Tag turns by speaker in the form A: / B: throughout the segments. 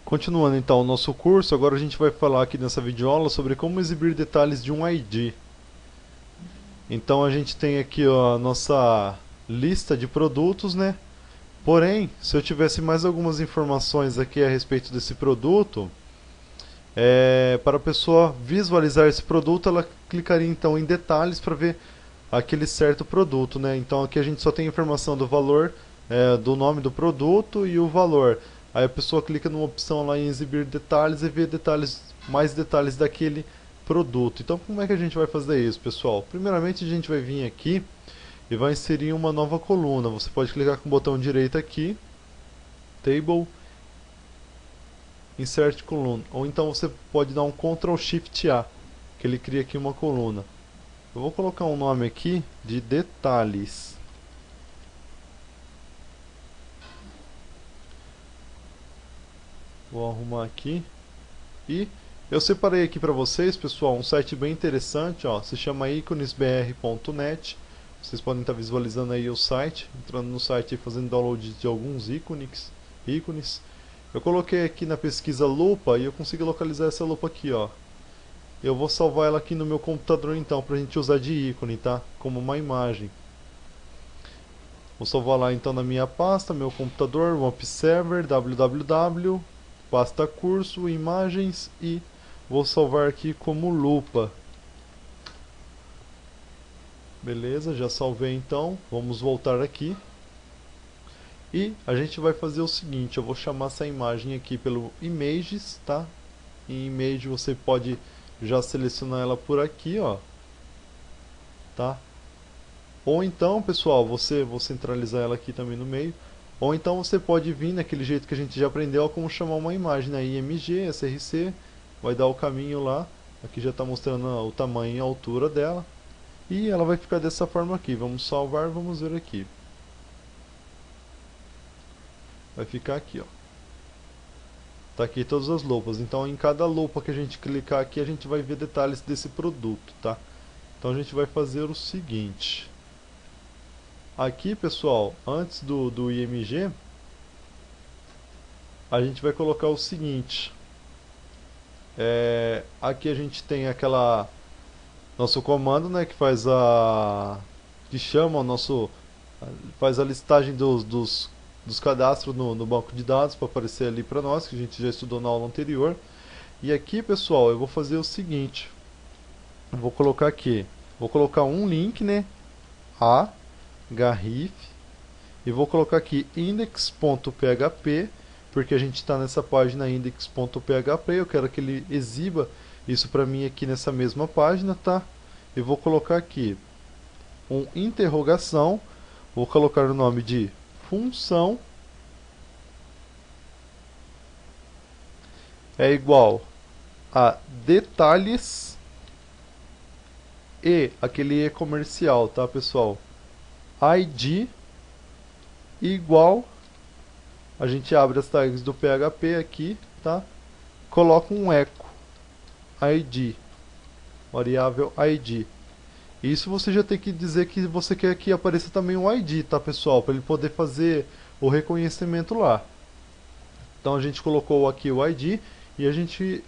A: Continuando então o nosso curso, agora a gente vai falar aqui nessa videoaula sobre como exibir detalhes de um ID. Então a gente tem aqui ó, a nossa lista de produtos, né? Porém, se eu tivesse mais algumas informações aqui a respeito desse produto, para a pessoa visualizar esse produto, ela clicaria então em detalhes para ver aquele certo produto, né? Então aqui a gente só tem informação do valor, do nome do produto e o valor. Aí a pessoa clica numa opção lá em exibir detalhes e vê detalhes, mais detalhes daquele produto. Então como é que a gente vai fazer isso, pessoal? Primeiramente a gente vai vir aqui e vai inserir uma nova coluna. Você pode clicar com o botão direito aqui, Table, Insert Column. Ou então você pode dar um Ctrl Shift A, que ele cria aqui uma coluna. Eu vou colocar um nome aqui de detalhes. Vou arrumar aqui. E eu separei aqui para vocês, pessoal, um site bem interessante, ó, se chama iconesbr.net. Vocês podem estar visualizando aí o site, entrando no site e fazendo download de alguns ícones. Eu coloquei aqui na pesquisa lupa e eu consigo localizar essa lupa aqui, ó. Eu vou salvar ela aqui no meu computador então, para a gente usar de ícone, tá? Como uma imagem. Vou salvar lá então na minha pasta, meu computador, Server, www, pasta curso, imagens e vou salvar aqui como lupa. Beleza, já salvei então. Vamos voltar aqui. E a gente vai fazer o seguinte, eu vou chamar essa imagem aqui pelo Images, tá? Em Image você pode já selecionar ela por aqui, ó. Tá? Ou então, pessoal, vou centralizar ela aqui também no meio. Ou então você pode vir naquele jeito que a gente já aprendeu como chamar uma imagem, né? IMG, SRC, vai dar o caminho lá. Aqui já está mostrando o tamanho e a altura dela. E ela vai ficar dessa forma aqui. Vamos salvar, vamos ver aqui. Vai ficar aqui, ó. Tá aqui todas as lupas. Então em cada lupa que a gente clicar aqui, a gente vai ver detalhes desse produto, tá? Então a gente vai fazer o seguinte. Aqui, pessoal, antes do IMG, a gente vai colocar o seguinte. Aqui a gente tem aquela nosso comando, né, que faz que chama o nosso, faz a listagem dos cadastros no banco de dados para aparecer ali para nós, que a gente já estudou na aula anterior. E aqui, pessoal, eu vou fazer o seguinte. Eu vou colocar aqui, vou colocar um link, né, a href, e vou colocar aqui index.php, porque a gente está nessa página index.php, eu quero que ele exiba isso para mim aqui nessa mesma página, tá? E vou colocar aqui um interrogação, vou colocar o nome de função é igual a detalhes e aquele e comercial, tá, pessoal? ID igual, a gente abre as tags do PHP aqui, tá? Coloca um eco ID, variável ID. Isso você já tem que dizer que você quer que apareça também o ID, tá, pessoal? Para ele poder fazer o reconhecimento lá. Então a gente colocou aqui o ID e a gente,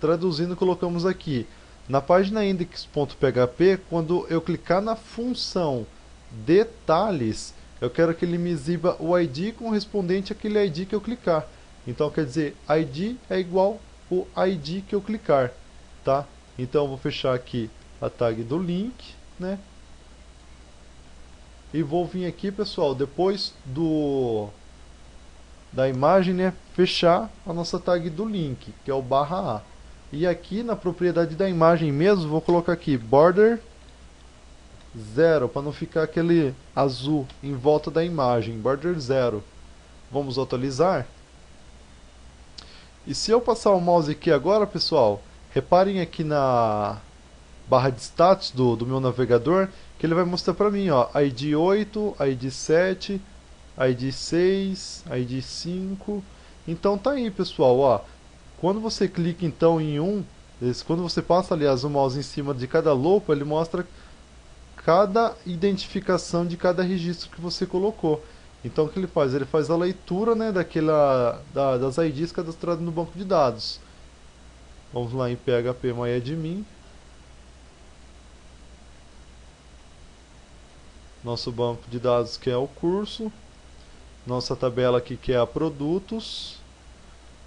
A: traduzindo, colocamos aqui. Na página index.php, quando eu clicar na função detalhes, eu quero que ele me exiba o ID correspondente àquele ID que eu clicar. Então quer dizer, ID é igual o ID que eu clicar, tá? Então eu vou fechar aqui a tag do link, né? E vou vir aqui, pessoal, depois da imagem, né, fechar a nossa tag do link, que é o /A. E aqui na propriedade da imagem mesmo, vou colocar aqui border 0, para não ficar aquele azul em volta da imagem, border 0. Vamos atualizar. E se eu passar o mouse aqui agora, pessoal, reparem aqui na barra de status do meu navegador, que ele vai mostrar para mim, ó, ID 8, ID 7, ID 6, ID 5. Então tá aí, pessoal, ó. Quando você clica então em quando você passa, aliás, o mouse em cima de cada lupa, ele mostra cada identificação de cada registro que você colocou. Então o que ele faz? Ele faz a leitura, né, das IDs cadastradas no banco de dados. Vamos lá em PHP MyAdmin. Nosso banco de dados que é o curso. Nossa tabela aqui que é a produtos.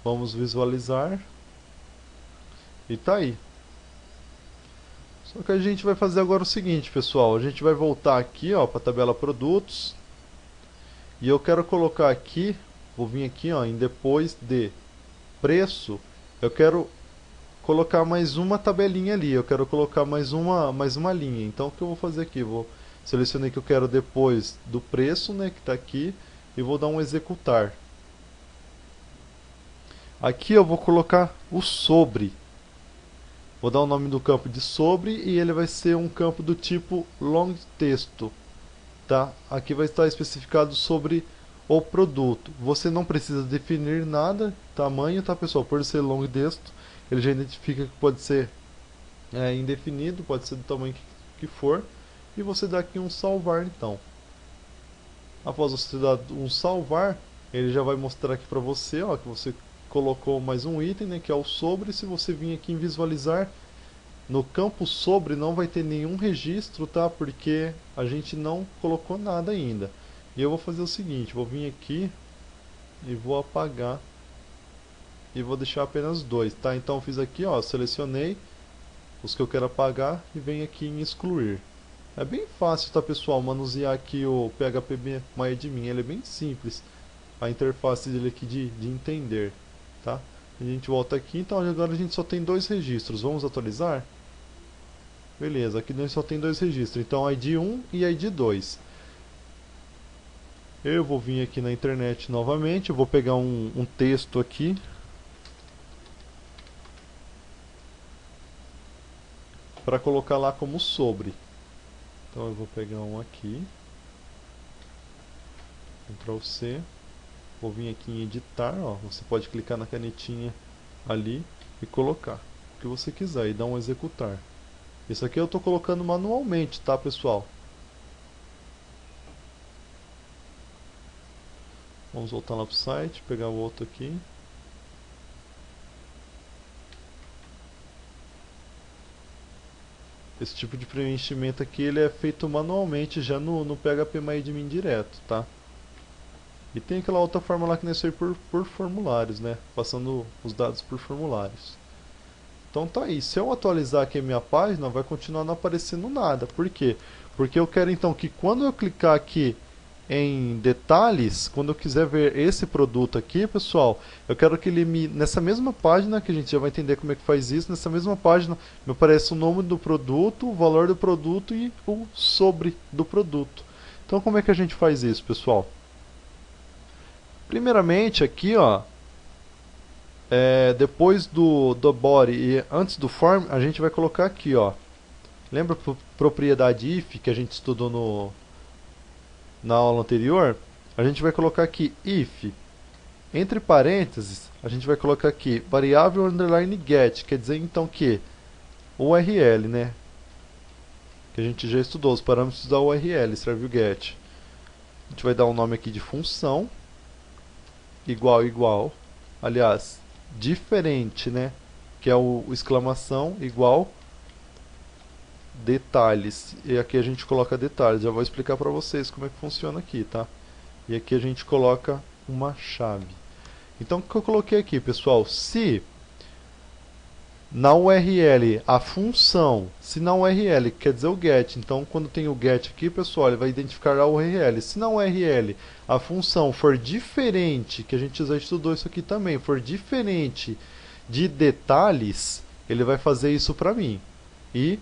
A: Vamos visualizar. E tá aí. Só que a gente vai fazer agora o seguinte, pessoal. A gente vai voltar aqui, ó, para a tabela produtos. E eu quero colocar aqui, vou vir aqui, ó, em depois de preço, eu quero colocar mais uma tabelinha ali, eu quero colocar mais uma linha. Então o que eu vou fazer aqui? Vou selecionar que eu quero depois do preço, né, que está aqui, e vou dar um executar. Aqui eu vou colocar o sobre. Vou dar o nome do campo de sobre e ele vai ser um campo do tipo long texto. Tá? Aqui vai estar especificado sobre o produto. Você não precisa definir nada, tamanho, tá, pessoal? Por ser long texto, ele já identifica que pode ser indefinido, pode ser do tamanho que for. E você dá aqui um salvar, então. Após você dar um salvar, ele já vai mostrar aqui para você, ó, que você colocou mais um item, né, que é o sobre. Se você vir aqui em visualizar, no campo sobre não vai ter nenhum registro, tá? Porque a gente não colocou nada ainda. E eu vou fazer o seguinte, vou vir aqui e vou apagar e vou deixar apenas dois, tá? Então eu fiz aqui, ó, selecionei os que eu quero apagar e venho aqui em excluir. É bem fácil, tá, pessoal, manusear aqui o PHP MyAdmin, ele é bem simples. A interface dele aqui de entender, tá? A gente volta aqui, então agora a gente só tem dois registros. Vamos atualizar? Beleza, aqui nós só tem dois registros, então ID 1 e ID 2. Eu vou vir aqui na internet novamente, eu vou pegar um texto aqui. Para colocar lá como sobre. Então eu vou pegar um aqui. Ctrl C. Vou vir aqui em editar, ó. Você pode clicar na canetinha ali e colocar o que você quiser e dar um executar. Isso aqui eu estou colocando manualmente, tá, pessoal? Vamos voltar lá para o site, pegar o outro aqui. Esse tipo de preenchimento aqui ele é feito manualmente já no PHP MyAdmin direto, tá? E tem aquela outra forma lá que nós fez por formulários, né? Passando os dados por formulários. Então tá aí, se eu atualizar aqui a minha página, vai continuar não aparecendo nada. Por quê? Porque eu quero então que quando eu clicar aqui em detalhes, quando eu quiser ver esse produto aqui, pessoal, eu quero que ele nessa mesma página, que a gente já vai entender como é que faz isso, nessa mesma página me aparece o nome do produto, o valor do produto e o sobre do produto. Então como é que a gente faz isso, pessoal? Primeiramente aqui, ó, depois do body e antes do form, a gente vai colocar aqui, ó. Lembra a propriedade if que a gente estudou na aula anterior? A gente vai colocar aqui if, entre parênteses, a gente vai colocar aqui variável underline get, quer dizer então que URL, né? Que a gente já estudou, os parâmetros da URL, serve o get. A gente vai dar um nome aqui de função, igual, aliás, diferente, né? Que é o exclamação igual detalhes. E aqui a gente coloca detalhes. Já vou explicar para vocês como é que funciona aqui, tá? E aqui a gente coloca uma chave. Então o que eu coloquei aqui, pessoal? Se na URL a função, se na URL quer dizer o get, então quando tem o get aqui, pessoal, ele vai identificar a URL. Se na URL a função for diferente, que a gente já estudou isso aqui também, for diferente de detalhes, ele vai fazer isso para mim. E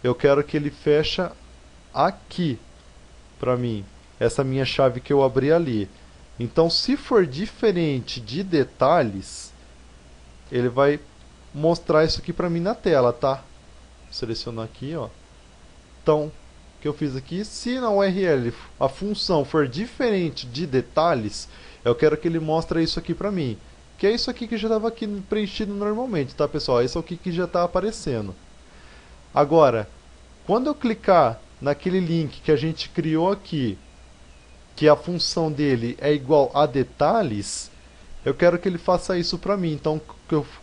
A: eu quero que ele feche aqui para mim, essa minha chave que eu abri ali. Então, se for diferente de detalhes, ele vai mostrar isso aqui para mim na tela, tá? Vou selecionar aqui, ó. Então, o que eu fiz aqui, se na URL a função for diferente de detalhes, eu quero que ele mostre isso aqui para mim. Que é isso aqui que já estava aqui preenchido normalmente, tá, pessoal? Esse é o que já está aparecendo. Agora, quando eu clicar naquele link que a gente criou aqui, que a função dele é igual a detalhes, eu quero que ele faça isso para mim. Então,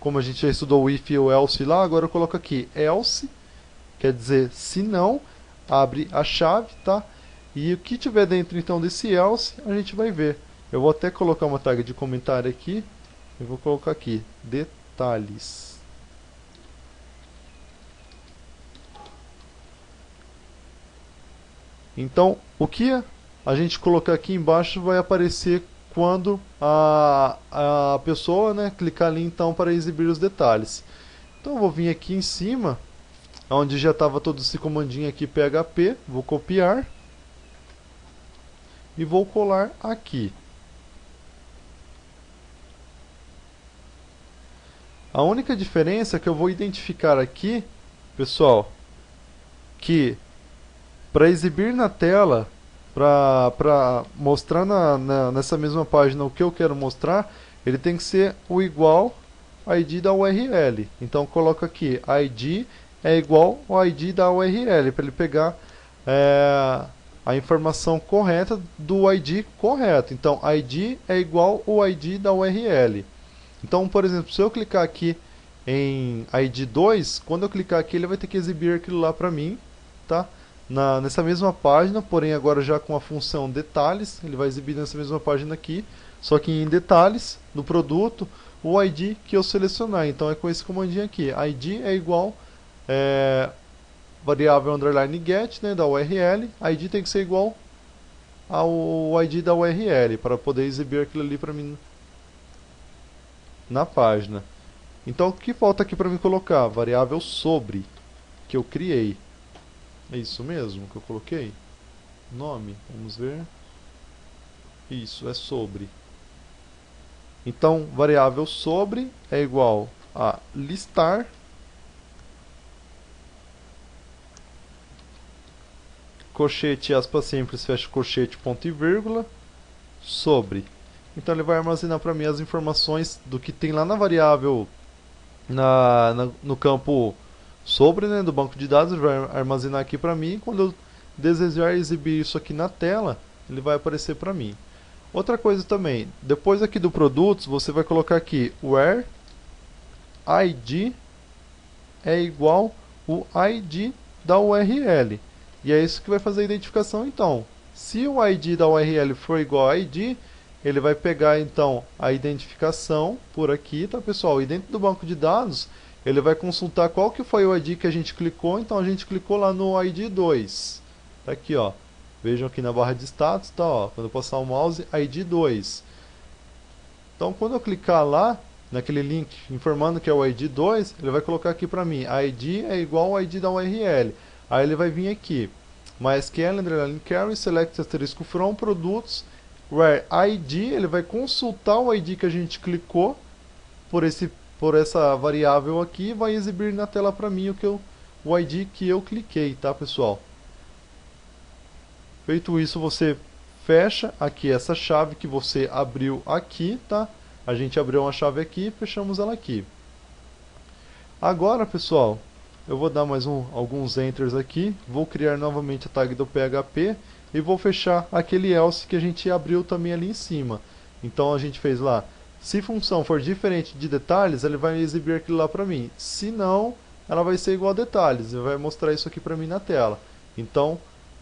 A: como a gente já estudou o if e o else lá, agora eu coloco aqui else, quer dizer, se não, abre a chave, tá? E o que tiver dentro então desse else, a gente vai ver. Eu vou até colocar uma tag de comentário aqui. Eu vou colocar aqui, detalhes. Então, o que a gente colocar aqui embaixo vai aparecer quando a pessoa, né, clicar ali então para exibir os detalhes. Então eu vou vir aqui em cima, onde já estava todo esse comandinho aqui PHP, vou copiar e vou colar aqui. A única diferença é que eu vou identificar aqui, pessoal, que para exibir na tela, para mostrar nessa mesma página o que eu quero mostrar, ele tem que ser o igual ID da URL. Então coloco aqui, ID é igual ao ID da URL, para ele pegar a informação correta do ID correto. Então ID é igual ao ID da URL. Então, por exemplo, se eu clicar aqui em ID 2, quando eu clicar aqui ele vai ter que exibir aquilo lá para mim, tá? Nessa mesma página, porém agora já com a função detalhes, ele vai exibir nessa mesma página aqui, só que em detalhes, no produto, o ID que eu selecionar. Então é com esse comandinho aqui, ID é igual variável underline get, né, da URL, ID tem que ser igual ao ID da URL, para poder exibir aquilo ali para mim na página. Então o que falta aqui para mim colocar? Variável sobre, que eu criei. É isso mesmo que eu coloquei? Nome, vamos ver. Isso, é sobre. Então, variável sobre é igual a listar colchete, aspas simples, fecha colchete, ponto e vírgula, sobre. Então ele vai armazenar para mim as informações do que tem lá na variável, no campo sobre, né, do banco de dados, ele vai armazenar aqui para mim. Quando eu desejar exibir isso aqui na tela, ele vai aparecer para mim. Outra coisa também, depois aqui do produtos, você vai colocar aqui where ID é igual o ID da URL. E é isso que vai fazer a identificação então. Se o ID da URL for igual a ID, ele vai pegar então a identificação por aqui, tá pessoal? E dentro do banco de dados, ele vai consultar qual que foi o ID que a gente clicou. Então a gente clicou lá no ID 2. Tá aqui, ó. Vejam aqui na barra de status, tá, ó. Quando eu passar o mouse, ID 2. Então quando eu clicar lá, naquele link informando que é o ID 2, ele vai colocar aqui para mim, ID é igual ao ID da URL. Aí ele vai vir aqui, MySQL, carry, select asterisco from, produtos, where ID, ele vai consultar o ID que a gente clicou por essa variável aqui e vai exibir na tela para mim o ID que eu cliquei, tá pessoal? Feito isso, você fecha aqui essa chave que você abriu aqui, tá? A gente abriu uma chave aqui e fechamos ela aqui. Agora, pessoal, eu vou dar mais alguns enters aqui, vou criar novamente a tag do PHP e vou fechar aquele else que a gente abriu também ali em cima. Então a gente fez lá, se função for diferente de detalhes, ele vai exibir aquilo lá para mim. Se não, ela vai ser igual a detalhes, ele vai mostrar isso aqui para mim na tela. Então,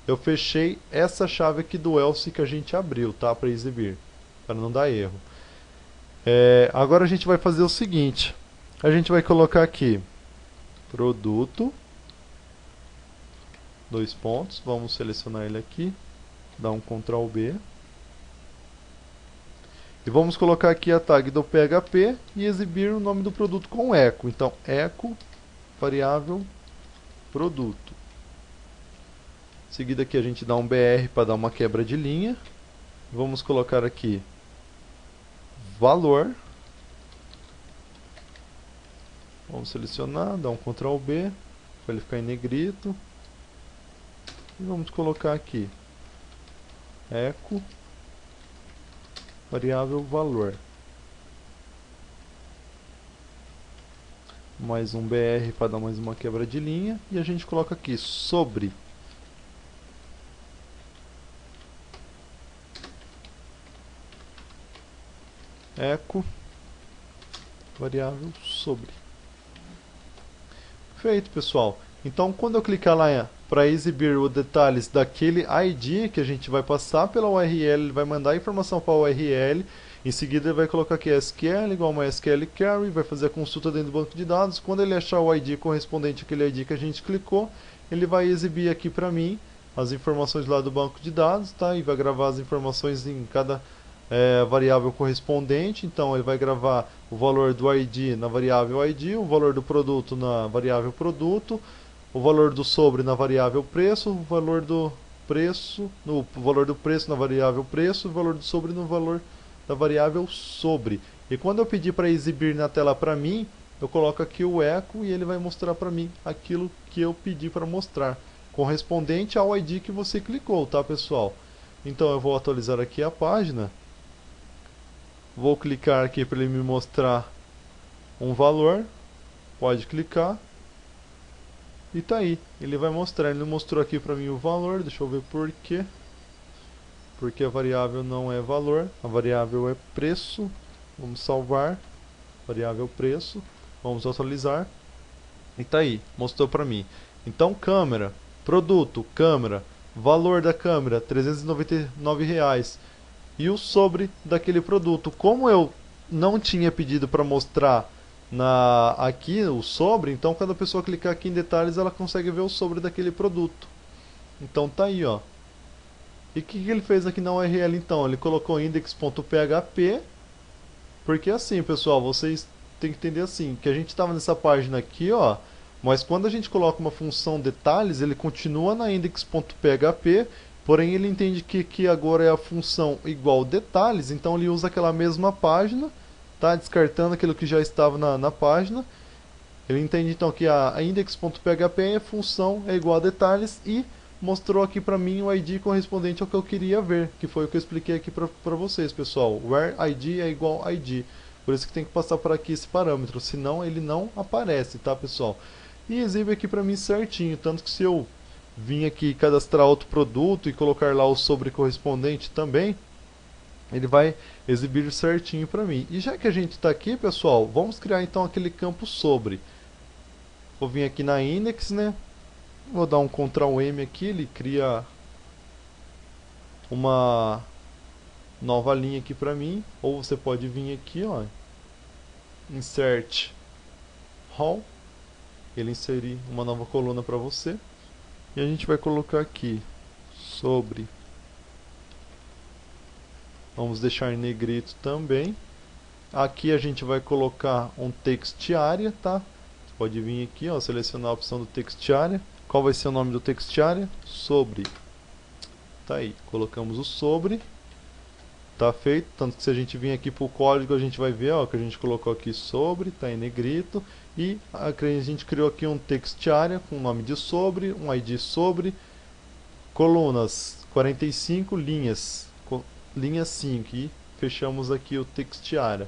A: eu fechei essa chave aqui do else que a gente abriu, tá? Para exibir, para não dar erro. Agora a gente vai fazer o seguinte, a gente vai colocar aqui produto, dois pontos, vamos selecionar ele aqui, dar um Ctrl B. E vamos colocar aqui a tag do PHP e exibir o nome do produto com echo. Então, echo, variável, produto. Em seguida aqui a gente dá um BR para dar uma quebra de linha. Vamos colocar aqui valor. Vamos selecionar, dar um Ctrl B, para ele ficar em negrito. E vamos colocar aqui echo, variável valor. Mais um BR para dar mais uma quebra de linha. E a gente coloca aqui sobre. eco variável sobre. Feito, pessoal. Então, quando eu clicar lá para exibir os detalhes daquele ID que a gente vai passar pela URL, ele vai mandar a informação para a URL. Em seguida, ele vai colocar aqui SQL igual uma SQL query, vai fazer a consulta dentro do banco de dados. Quando ele achar o ID correspondente àquele ID que a gente clicou, ele vai exibir aqui para mim as informações lá do banco de dados, tá? E vai gravar as informações em cada variável correspondente. Então ele vai gravar o valor do ID na variável ID, o valor do produto na variável produto, o valor do sobre na variável preço, o valor do preço, no valor do preço na variável preço, o valor do sobre no valor da variável sobre. E quando eu pedir para exibir na tela para mim, eu coloco aqui o eco e ele vai mostrar para mim aquilo que eu pedi para mostrar, correspondente ao ID que você clicou, tá, pessoal? Então eu vou atualizar aqui a página. Vou clicar aqui para ele me mostrar um valor. Pode clicar. E tá aí. Ele vai mostrar. Ele mostrou aqui para mim o valor. Deixa eu ver por quê. Porque a variável não é valor. A variável é preço. Vamos salvar. Variável preço. Vamos atualizar. E tá aí. Mostrou para mim. Então, câmera. Produto. Câmera. Valor da câmera. R$399. E o sobre daquele produto. Como eu não tinha pedido para mostrar aqui o sobre, então quando a pessoa clicar aqui em detalhes, ela consegue ver o sobre daquele produto. Então tá aí, ó. E o que ele fez aqui na URL então? Ele colocou index.php, porque assim, pessoal, vocês têm que entender assim, que a gente estava nessa página aqui, ó, mas quando a gente coloca uma função detalhes, ele continua na index.php. Porém, ele entende que agora é a função igual detalhes, então ele usa aquela mesma página, tá? Descartando aquilo que já estava na página. Ele entende então que a index.php é função é igual a detalhes e mostrou aqui para mim o ID correspondente ao que eu queria ver, que foi o que eu expliquei aqui para vocês, pessoal. Where ID é igual a ID. Por isso que tem que passar por aqui esse parâmetro, senão ele não aparece, tá, pessoal? E exibe aqui para mim certinho, tanto que se eu vim aqui cadastrar outro produto e colocar lá o sobre correspondente também, ele vai exibir certinho para mim. E já que a gente está aqui, pessoal, vamos criar então aquele campo sobre. Vou vir aqui na index, né? Vou dar um Ctrl M aqui, ele cria uma nova linha aqui para mim. Ou você pode vir aqui, ó, insert all, ele inserir uma nova coluna para você. E a gente vai colocar aqui sobre. Vamos deixar em negrito também. Aqui a gente vai colocar um text area, tá? Você pode vir aqui, ó, selecionar a opção do text area. Qual vai ser o nome do text area? Sobre. Tá aí, colocamos o sobre. Tá feito, tanto que se a gente vir aqui para o código, a gente vai ver, ó, que a gente colocou aqui sobre, tá em negrito. E a gente criou aqui um text area com o nome de sobre, um ID sobre, colunas 45, linhas, linha 5, e fechamos aqui o text area.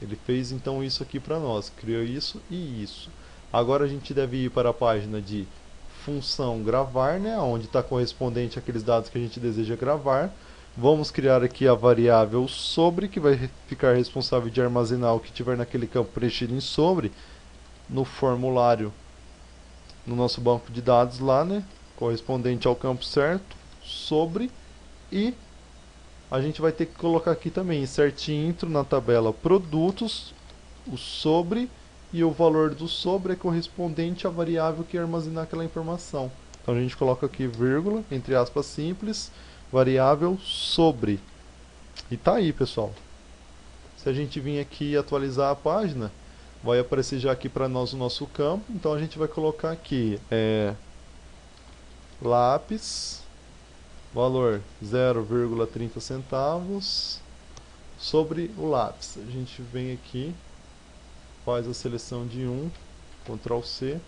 A: Ele fez então isso aqui para nós, criou isso e isso. Agora a gente deve ir para a página de função gravar, né, onde está correspondente àqueles dados que a gente deseja gravar. Vamos criar aqui a variável sobre, que vai ficar responsável de armazenar o que tiver naquele campo preenchido em sobre, no formulário, no nosso banco de dados lá, né, correspondente ao campo certo, sobre, e a gente vai ter que colocar aqui também insert intro na tabela produtos, o sobre, e o valor do sobre é correspondente à variável que armazenar aquela informação. Então a gente coloca aqui vírgula, entre aspas simples, variável sobre. E tá aí, pessoal. Se a gente vir aqui e atualizar a página, vai aparecer já aqui para nós o nosso campo. Então a gente vai colocar aqui lápis, valor 0,30 centavos sobre o lápis. A gente vem aqui, faz a seleção de 1, Ctrl C,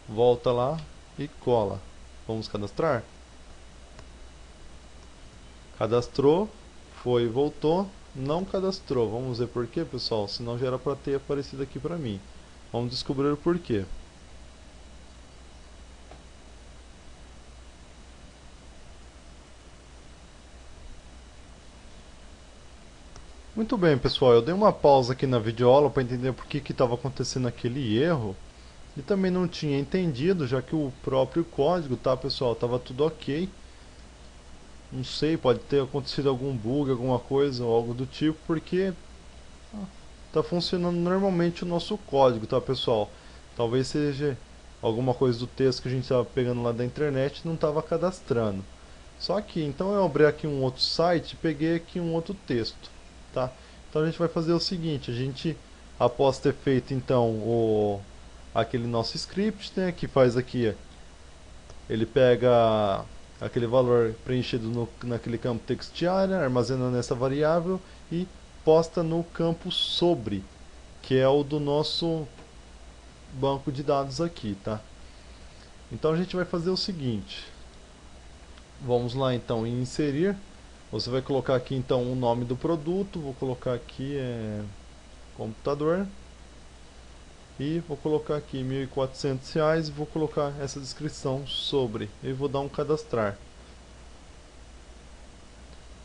A: volta lá e cola. Vamos cadastrar? Cadastrou, foi e voltou, não cadastrou. Vamos ver por quê, pessoal? Senão já era para ter aparecido aqui para mim. Vamos descobrir o porquê. Muito bem, pessoal, eu dei uma pausa aqui na videoaula para entender por que estava acontecendo aquele erro e também não tinha entendido, já que o próprio código, tá, pessoal, estava tudo ok. Não sei, pode ter acontecido algum bug, alguma coisa ou algo do tipo, porque está funcionando normalmente o nosso código, tá, pessoal? Talvez seja alguma coisa do texto que a gente estava pegando lá da internet e não estava cadastrando. Só que, então eu abri aqui um outro site e peguei aqui um outro texto, tá? Então a gente vai fazer o seguinte, a gente, após ter feito então aquele nosso script, né, que faz aqui, ele pega aquele valor preenchido naquele campo textArea, armazena nessa variável e posta no campo sobre, que é o do nosso banco de dados aqui, tá? Então a gente vai fazer o seguinte, vamos lá então em inserir. Você vai colocar aqui então o nome do produto, vou colocar aqui computador e vou colocar aqui R$ 1.400 e vou colocar essa descrição sobre e vou dar um cadastrar.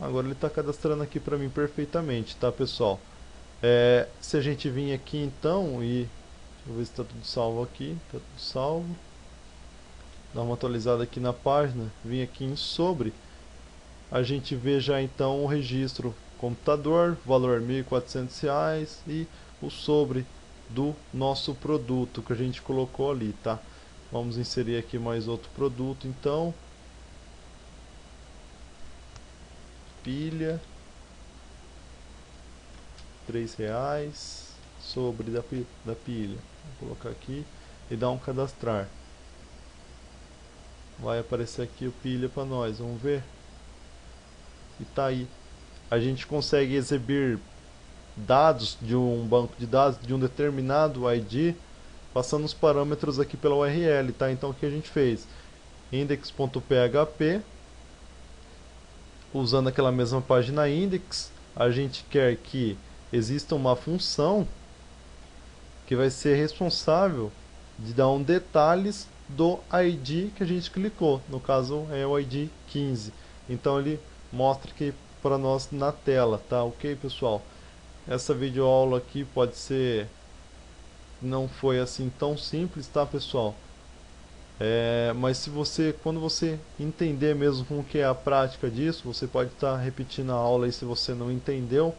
A: Agora ele está cadastrando aqui para mim perfeitamente, tá, pessoal? Se a gente vir aqui então e deixa eu ver se está tudo salvo aqui, está tudo salvo. Dar uma atualizada aqui na página, vim aqui em sobre, a gente vê já então o registro computador, valor R$ 1.400 e o sobre do nosso produto que a gente colocou ali, tá? Vamos inserir aqui mais outro produto então. Pilha, R$ 3, sobre da pilha. Vou colocar aqui e dar um cadastrar. Vai aparecer aqui o pilha para nós, vamos ver. E tá aí. A gente consegue exibir dados de um banco de dados de um determinado ID, passando os parâmetros aqui pela URL, tá? Então o que a gente fez? Index.php, usando aquela mesma página index, a gente quer que exista uma função que vai ser responsável de dar um detalhes do ID que a gente clicou, no caso é o ID 15. Então ele mostra aqui para nós na tela, tá? Ok, pessoal? Essa videoaula aqui pode ser, não foi assim tão simples, tá, pessoal? Mas se você, quando você entender mesmo como que é a prática disso, você pode estar repetindo a aula aí se você não entendeu.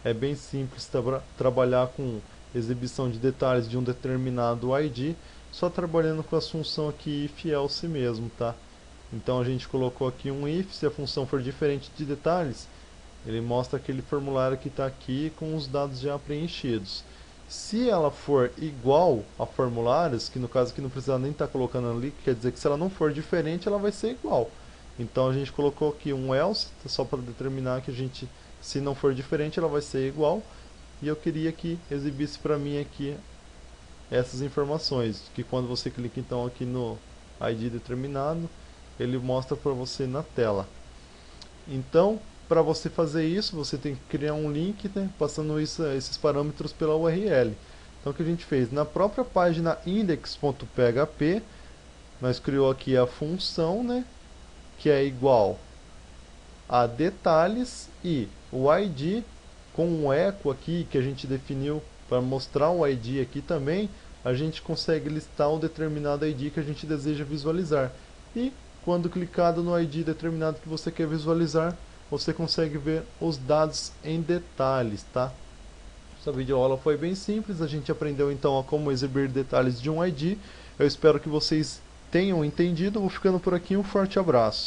A: É bem simples trabalhar com exibição de detalhes de um determinado ID, só trabalhando com a função aqui if else mesmo, tá? Então a gente colocou aqui um if, se a função for diferente de detalhes, ele mostra aquele formulário que está aqui com os dados já preenchidos. Se ela for igual a formulários, que no caso aqui não precisa nem estar colocando ali, quer dizer que se ela não for diferente, ela vai ser igual. Então a gente colocou aqui um else, só para determinar que a gente, se não for diferente, ela vai ser igual. E eu queria que exibisse para mim aqui essas informações, que quando você clica então aqui no ID determinado, ele mostra para você na tela. Então, para você fazer isso, você tem que criar um link, né, passando esses parâmetros pela URL. Então o que a gente fez? Na própria página index.php, nós criou aqui a função, né, que é igual a detalhes e o ID com um eco aqui que a gente definiu para mostrar o ID aqui também, a gente consegue listar um determinado ID que a gente deseja visualizar. E quando clicado no ID determinado que você quer visualizar, você consegue ver os dados em detalhes, tá? Essa videoaula foi bem simples, a gente aprendeu então a como exibir detalhes de um ID. Eu espero que vocês tenham entendido. Vou ficando por aqui, um forte abraço.